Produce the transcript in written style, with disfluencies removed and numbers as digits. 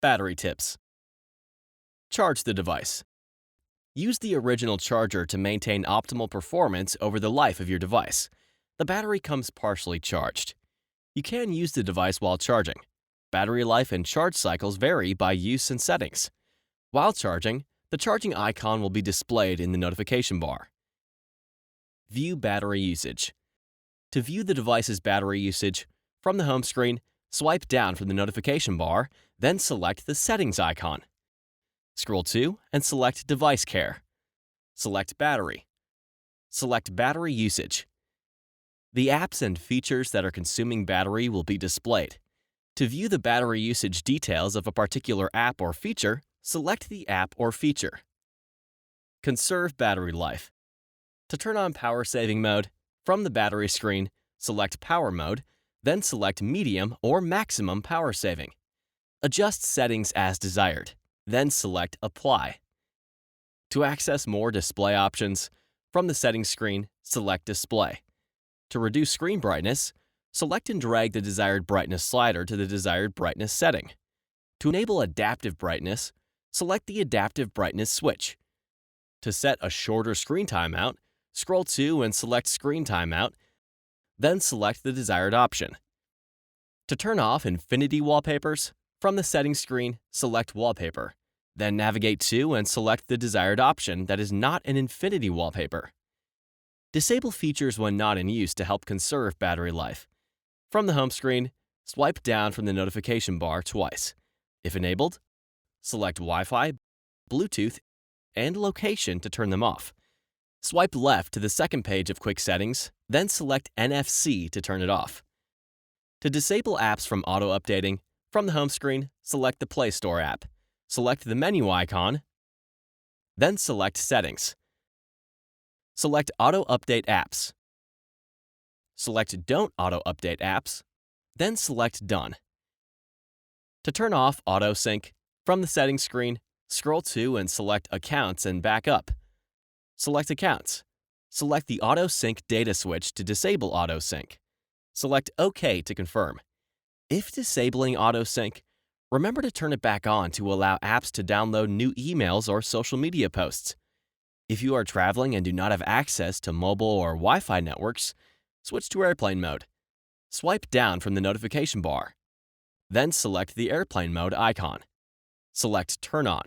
Battery tips. Charge the device. Use the original charger to maintain optimal performance over the life of your device. The battery comes partially charged. You can use the device while charging. Battery life and charge cycles vary by use and settings. While charging, the charging icon will be displayed in the notification bar. View battery usage. To view the device's battery usage, from the home screen, swipe down from the notification bar, then select the Settings icon. Scroll to and select Device Care. Select Battery. Select Battery Usage. The apps and features that are consuming battery will be displayed. To view the battery usage details of a particular app or feature, select the app or feature. Conserve battery life. To turn on power saving mode, from the battery screen, select Power Mode, then select Medium or Maximum Power Saving. Adjust settings as desired, then select Apply. To access more display options, from the settings screen, select Display. To reduce screen brightness, select and drag the desired brightness slider to the desired brightness setting. To enable adaptive brightness, select the Adaptive Brightness switch. To set a shorter screen timeout, scroll to and select Screen Timeout, then select the desired option. To turn off infinity wallpapers, from the settings screen, select Wallpaper, then navigate to and select the desired option that is not an infinity wallpaper. Disable features when not in use to help conserve battery life. From the home screen, swipe down from the notification bar twice. If enabled, select Wi-Fi, Bluetooth, and location to turn them off. Swipe left to the second page of Quick Settings, then select NFC to turn it off. To disable apps from auto-updating, from the home screen, select the Play Store app. Select the menu icon, then select Settings. Select Auto Update Apps. Select Don't Auto Update Apps, then select Done. To turn off Auto Sync, from the settings screen, scroll to and select Accounts and Backup. Select Accounts. Select the Auto Sync data switch to disable Auto Sync. Select OK to confirm. If disabling Auto Sync, remember to turn it back on to allow apps to download new emails or social media posts. If you are traveling and do not have access to mobile or Wi-Fi networks, switch to airplane mode. Swipe down from the notification bar. Then select the airplane mode icon. Select Turn On.